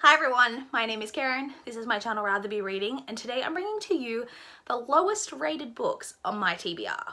Hi everyone, my name is Karen, this is my channel RatherBeReading, and today I'm bringing to you the lowest rated books on my TBR.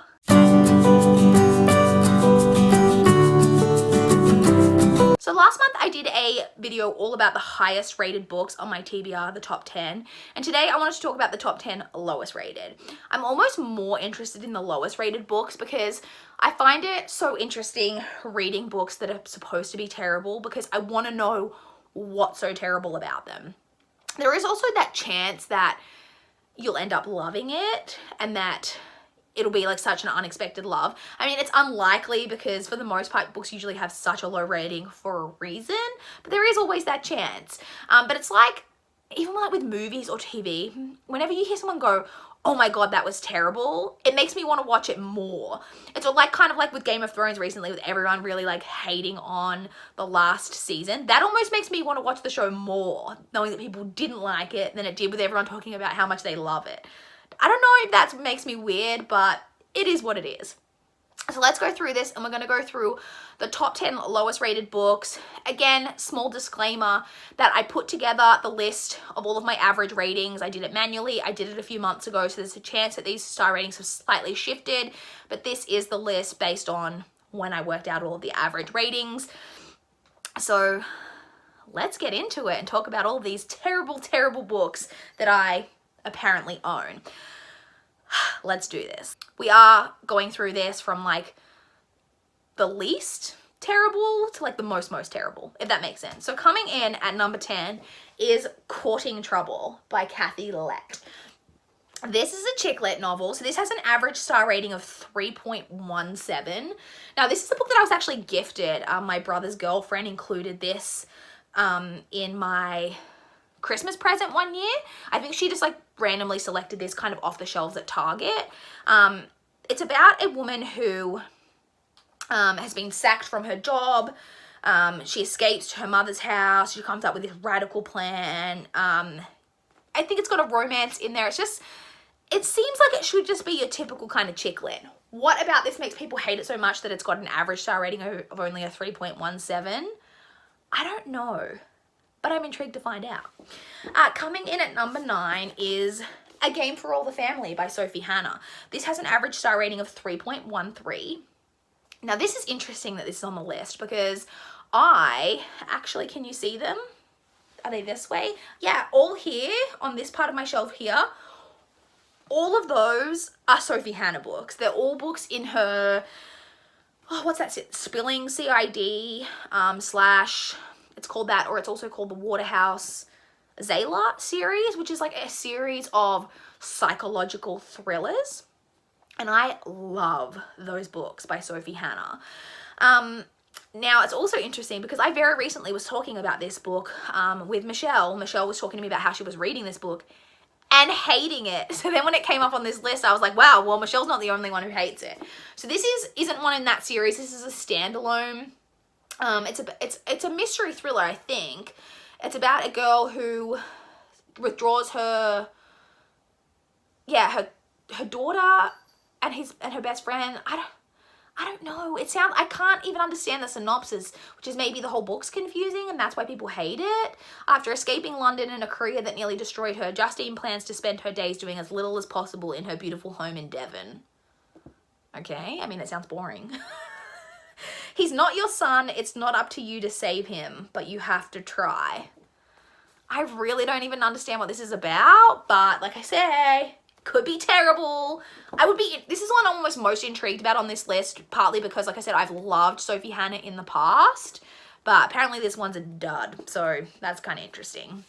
So last month I did a video all about the highest rated books on my TBR, the top 10, and today I wanted to talk about the top 10 lowest rated. I'm almost more interested in the lowest rated books because I find it so interesting reading books that are supposed to be terrible because I want to know what's so terrible about them. There is also that chance that you'll end up loving it and that it'll be like such an unexpected love. I mean, it's unlikely because for the most part, books usually have such a low rating for a reason, but there is always that chance. But it's like, even like with movies or TV, whenever you hear someone go, oh my god, that was terrible, it makes me want to watch it more. It's like kind of like with Game of Thrones recently, with everyone really like hating on the last season. That almost makes me want to watch the show more, knowing that people didn't like it than it did with everyone talking about how much they love it. I don't know if that makes me weird, but it is what it is. So let's go through this, and we're going to go through the top 10 lowest rated books. Again, small disclaimer that I put together the list of all of my average ratings. I did it manually. I did it a few months ago, so there's a chance that these star ratings have slightly shifted, but this is the list based on when I worked out all of the average ratings. So let's get into it and talk about all these terrible, terrible books that I apparently own. Let's do this. We are going through this from like the least terrible to like the most terrible, if that makes sense. So coming in at number 10 is Courting Trouble by Kathy Lette. This is a chick lit novel, so this has an average star rating of 3.17. Now this is a book that I was actually gifted. My brother's girlfriend included this in my Christmas present one year. I think she just like randomly selected this kind of off the shelves at Target. It's about a woman who has been sacked from her job. She escapes to her mother's house. She comes up with this radical plan. I think it's got a romance in there. It seems like it should just be your typical kind of chick lit. What about this makes people hate it so much that it's got an average star rating of only a 3.17? I don't know, but I'm intrigued to find out. Coming in at number 9 is A Game for All the Family by Sophie Hannah. This has an average star rating of 3.13. Now this is interesting that this is on the list because can you see them? Are they this way? Yeah, all here on this part of my shelf here, all of those are Sophie Hannah books. They're all books in her, what's that, Spilling CID / it's called that, or it's also called the Waterhouse Zayla series, which is like a series of psychological thrillers. And I love those books by Sophie Hannah. Now, it's also interesting because I very recently was talking about this book with Michelle. Michelle was talking to me about how she was reading this book and hating it. So then when it came up on this list, I was like, wow, well, Michelle's not the only one who hates it. So this isn't one in that series. This is a standalone. It's a mystery thriller, I think. It's about a girl who withdraws her daughter and her best friend. I don't know. I can't even understand the synopsis, which is maybe the whole book's confusing and that's why people hate it. After escaping London in a career that nearly destroyed her, Justine plans to spend her days doing as little as possible in her beautiful home in Devon. Okay, I mean, it sounds boring. He's not your son. It's not up to you to save him, but you have to try. I really don't even understand what this is about, but like I say, could be terrible. This is one I'm almost most intrigued about on this list, partly because, like I said, I've loved Sophie Hannah in the past, but apparently this one's a dud, so that's kind of interesting.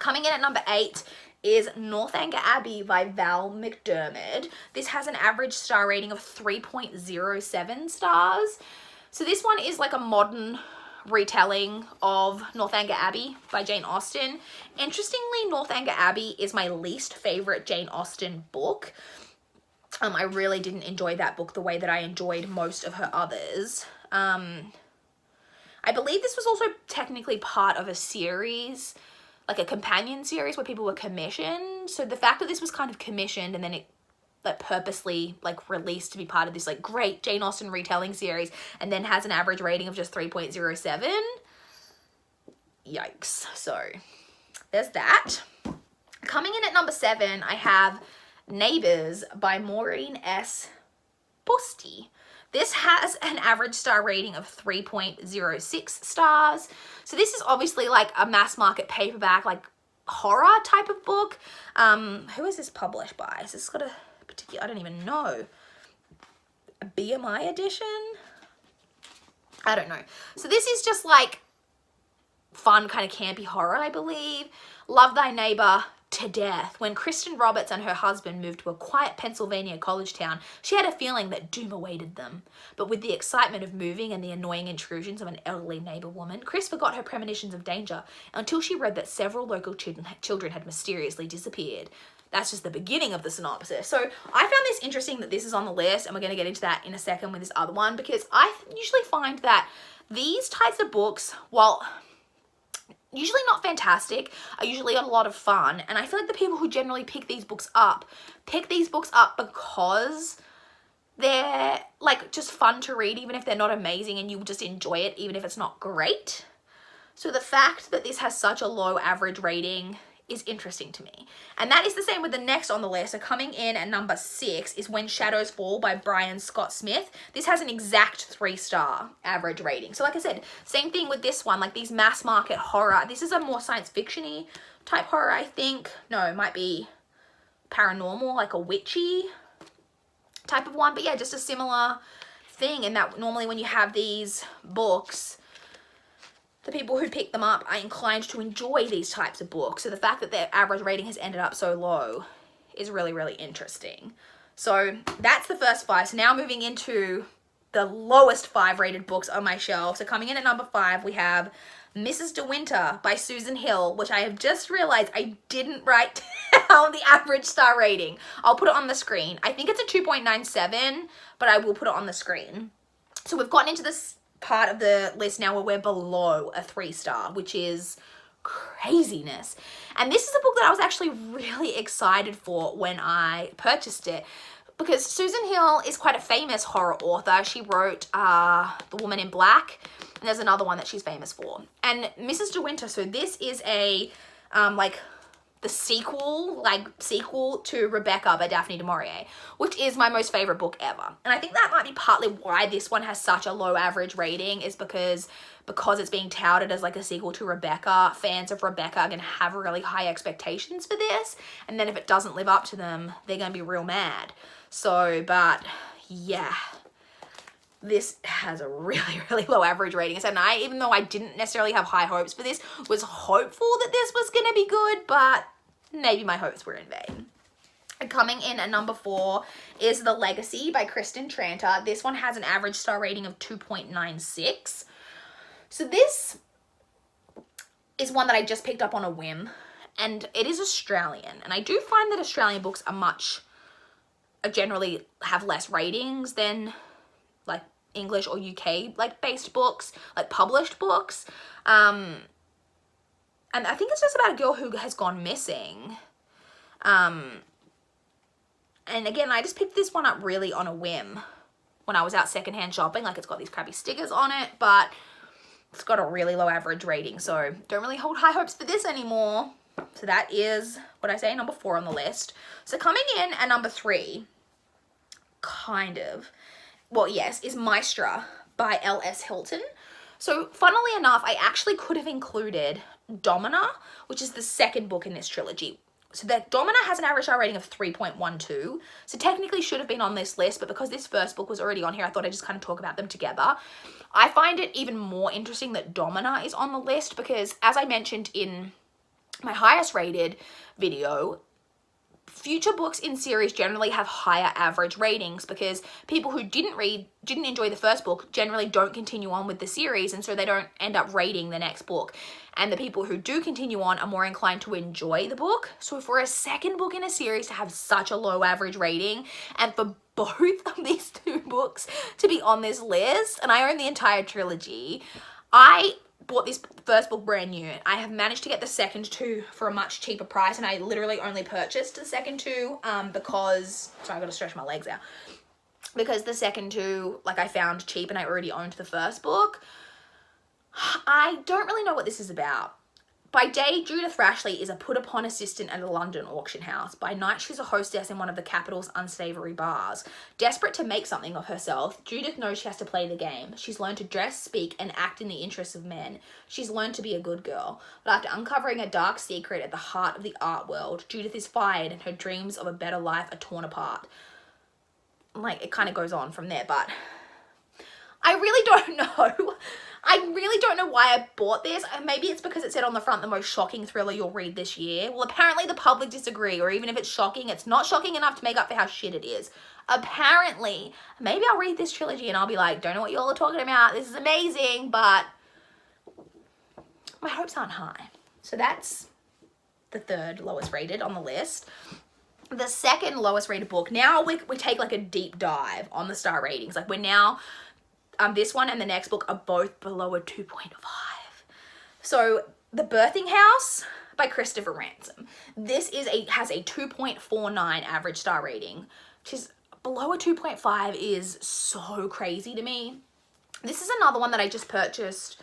Coming in at number 8 is Northanger Abbey by Val McDermid. This has an average star rating of 3.07 stars. So this one is like a modern retelling of Northanger Abbey by Jane Austen. Interestingly, Northanger Abbey is my least favorite Jane Austen book. I really didn't enjoy that book the way that I enjoyed most of her others. I believe this was also technically part of a series, like a companion series where people were commissioned. So the fact that this was kind of commissioned and then it like purposely like released to be part of this like great Jane Austen retelling series and then has an average rating of just 3.07, yikes. So there's that. Coming in at number 7, I have Neighbours by Maureen S. Busty. This has an average star rating of 3.06 stars. So this is obviously like a mass market paperback, like horror type of book. Who is this published by? Is this got a particular, I don't even know, a BMI edition? I don't know. So this is just like fun kind of campy horror, I believe. Love thy neighbor to death. When Kristen Roberts and her husband moved to a quiet Pennsylvania college town, she had a feeling that doom awaited them. But with the excitement of moving and the annoying intrusions of an elderly neighbor woman, Chris forgot her premonitions of danger until she read that several local children had mysteriously disappeared. That's just the beginning of the synopsis. So I found this interesting that this is on the list, and we're going to get into that in a second with this other one, because I usually find that these types of books, while usually not fantastic, are usually a lot of fun. And I feel like the people who generally pick these books up because they're like just fun to read, even if they're not amazing, and you just enjoy it even if it's not great. So the fact that this has such a low average rating is interesting to me. And that is the same with the next on the list. So coming in at number 6 is When Shadows Fall by Brian Scott Smith. This has an exact 3-star average rating. So like I said, same thing with this one, like these mass market horror. This is a more science fiction-y type horror, I think. No, it might be paranormal, like a witchy type of one. But yeah, just a similar thing in that normally when you have these books, the people who pick them up are inclined to enjoy these types of books. So the fact that their average rating has ended up so low is really, really interesting. So that's the first 5. So now moving into the lowest 5 rated books on my shelf. So coming in at number 5, we have Mrs. De Winter by Susan Hill, which I have just realized I didn't write down the average star rating. I'll put it on the screen. I think it's a 2.97, but I will put it on the screen. So we've gotten into this part of the list now where we're below a 3-star, which is craziness. And this is a book that I was actually really excited for when I purchased it, because Susan Hill is quite a famous horror author. She wrote The Woman in Black, and there's another one that she's famous for. And Mrs. De Winter, so this is a like the sequel to Rebecca by Daphne du Maurier, which is my most favorite book ever. And I think that might be partly why this one has such a low average rating, is because it's being touted as like a sequel to Rebecca. Fans of Rebecca are going to have really high expectations for this, and then if it doesn't live up to them, they're going to be real mad. So, but yeah, this has a really, really low average rating. And even though I didn't necessarily have high hopes for this, was hopeful that this was going to be good, but maybe my hopes were in vain. And coming in at number 4 is The Legacy by Kristen Tranter. This one has an average star rating of 2.96. So this is one that I just picked up on a whim, and it is Australian. And I do find that Australian books are generally have less ratings than like English or UK like based books, like published books. And I think it's just about a girl who has gone missing. And again, I just picked this one up really on a whim when I was out secondhand shopping. Like, it's got these crappy stickers on it, but it's got a really low average rating, so don't really hold high hopes for this anymore. So that is, what I say, number 4 on the list. So coming in at number 3, is Maestra by L.S. Hilton. So funnily enough, I actually could have included Domina, which is the second book in this trilogy. So that Domina has an average star rating of 3.12. So technically should have been on this list, but because this first book was already on here, I thought I'd just kind of talk about them together. I find it even more interesting that Domina is on the list because, as I mentioned in my highest rated video, future books in series generally have higher average ratings because people who didn't enjoy the first book generally don't continue on with the series, and so they don't end up rating the next book. And the people who do continue on are more inclined to enjoy the book. So for a second book in a series to have such a low average rating, and for both of these 2 books to be on this list, and I own the entire trilogy, I bought this first book brand new. I have managed to get the second 2 for a much cheaper price, and I literally only purchased the second 2 because, sorry, I gotta stretch my legs out, because the second 2, like, I found cheap and I already owned the first book. I don't really know what this is about. By day, Judith Rashley is a put-upon assistant at a London auction house. By night, she's a hostess in one of the capital's unsavory bars. Desperate to make something of herself, Judith knows she has to play the game. She's learned to dress, speak, and act in the interests of men. She's learned to be a good girl. But after uncovering a dark secret at the heart of the art world, Judith is fired and her dreams of a better life are torn apart. Like, it kind of goes on from there, but I really don't know. I really don't know why I bought this. Maybe it's because it said on the front, the most shocking thriller you'll read this year. Well, apparently the public disagree, or even if it's shocking, it's not shocking enough to make up for how shit it is. Apparently, maybe I'll read this trilogy and I'll be like, don't know what y'all are talking about. This is amazing, but my hopes aren't high. So that's the third lowest rated on the list. The second lowest rated book, now we take like a deep dive on the star ratings. Like we're now... this one and the next book are both below a 2.5. So, The Birthing House by Christopher Ransom. This has a 2.49 average star rating, which is below a 2.5 is so crazy to me. This is another one that I just purchased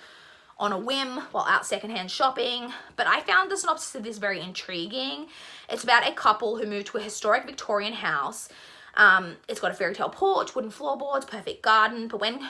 on a whim while out secondhand shopping, but I found the synopsis of this very intriguing. It's about a couple who moved to a historic Victorian house. It's got a fairy tale porch, wooden floorboards, perfect garden, but when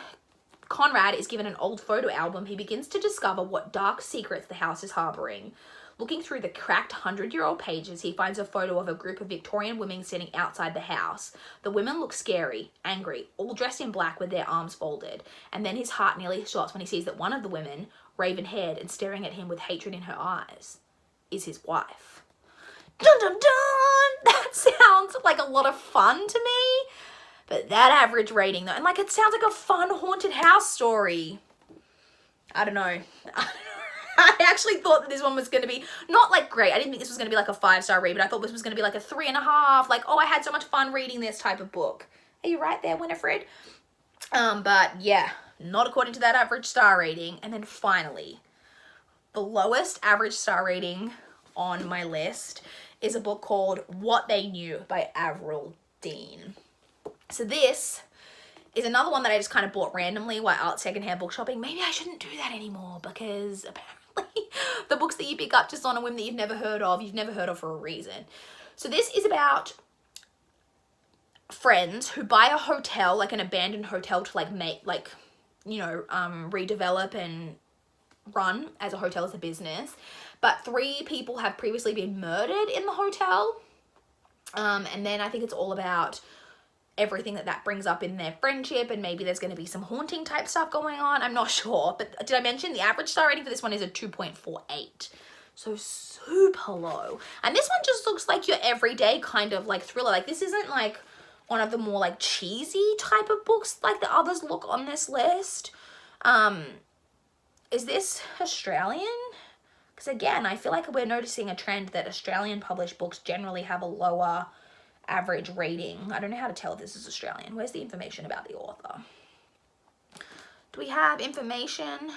Conrad is given an old photo album, he begins to discover what dark secrets the house is harboring. Looking through the cracked 100-year-old pages, he finds a photo of a group of Victorian women sitting outside the house. The women look scary, angry, all dressed in black with their arms folded, and then his heart nearly stops when he sees that one of the women, raven-haired and staring at him with hatred in her eyes, is his wife. Dun dun dun! That sounds like a lot of fun to me. But that average rating though, and like it sounds like a fun haunted house story. I don't know. I actually thought that this one was going to be not like great. I didn't think this was going to be like a 5-star read, but I thought this was going to be like a 3.5. Like, oh, I had so much fun reading this type of book. Are you right there, Winifred? But yeah, not according to that average star rating. And then finally, the lowest average star rating on my list is a book called What They Knew by Avril Dean. So this is another one that I just kind of bought randomly while out secondhand book shopping. Maybe I shouldn't do that anymore because apparently the books that you pick up just on a whim that you've never heard of for a reason. So this is about friends who buy a hotel, like an abandoned hotel to like make, like, you know, redevelop and run as a hotel, as a business. But 3 people have previously been murdered in the hotel. And then I think it's all about everything that brings up in their friendship, and maybe there's going to be some haunting type stuff going on. I'm not sure, but did I mention the average star rating for this one is a 2.48? So super low. And this one just looks like your everyday kind of like thriller. Like this isn't like one of the more like cheesy type of books like the others look on this list. Is this Australian? Because again, I feel like we're noticing a trend that Australian published books generally have a lower average rating. I don't know how to tell if this is Australian. Where's the information about the author? Do we have information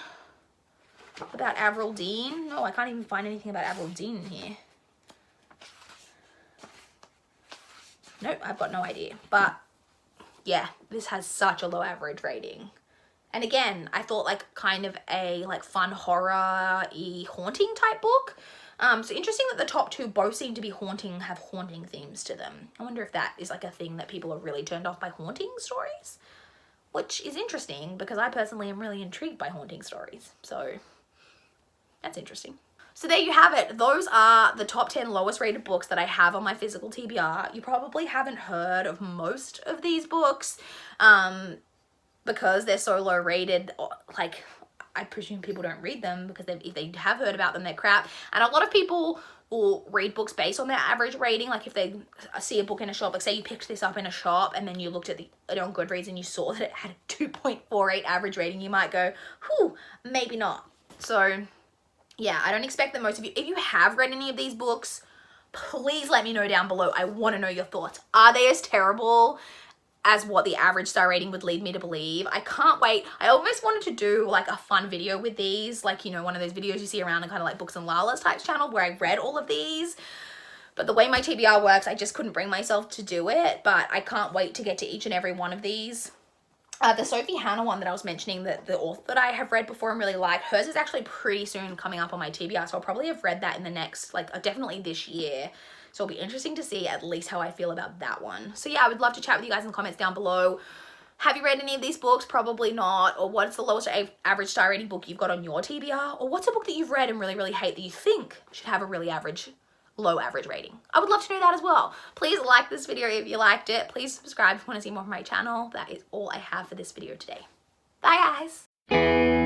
about Avril Dean? No, I can't even find anything about Avril Dean in here. Nope, I've got no idea. But yeah, this has such a low average rating. And again, I thought like kind of a like fun horror-y haunting type book. So interesting that the top 2 both seem to be have haunting themes to them. I wonder if that is like a thing that people are really turned off by haunting stories, which is interesting because I personally am really intrigued by haunting stories. So that's interesting. So there you have it. Those are the top 10 lowest rated books that I have on my physical TBR. You probably haven't heard of most of these books because they're so low rated. Like, I presume people don't read them because if they have heard about them, they're crap. And a lot of people will read books based on their average rating. Like if they see a book in a shop, like say you picked this up in a shop and then you looked at it on Goodreads and you saw that it had a 2.48 average rating, you might go, whew, maybe not. So yeah, I don't expect that most of you, if you have read any of these books, please let me know down below. I want to know your thoughts. Are they as terrible as what the average star rating would lead me to believe? I can't wait. I almost wanted to do like a fun video with these, like, you know, one of those videos you see around and kind of like Books and Lala's type channel where I read all of these. But the way my TBR works, I just couldn't bring myself to do it. But I can't wait to get to each and every one of these The Sophie Hannah one that I was mentioning, that the author that I have read before and really liked, hers is actually pretty soon coming up on my TBR, so I'll probably have read that in the next, like, definitely this year. So it'll be interesting to see at least how I feel about that one. So yeah, I would love to chat with you guys in the comments down below. Have you read any of these books? Probably not. Or what's the lowest average star rating book you've got on your TBR? Or what's a book that you've read and really, really hate that you think should have a really low average rating? I would love to know that as well. Please like this video if you liked it. Please subscribe if you want to see more from my channel. That is all I have for this video today. Bye guys.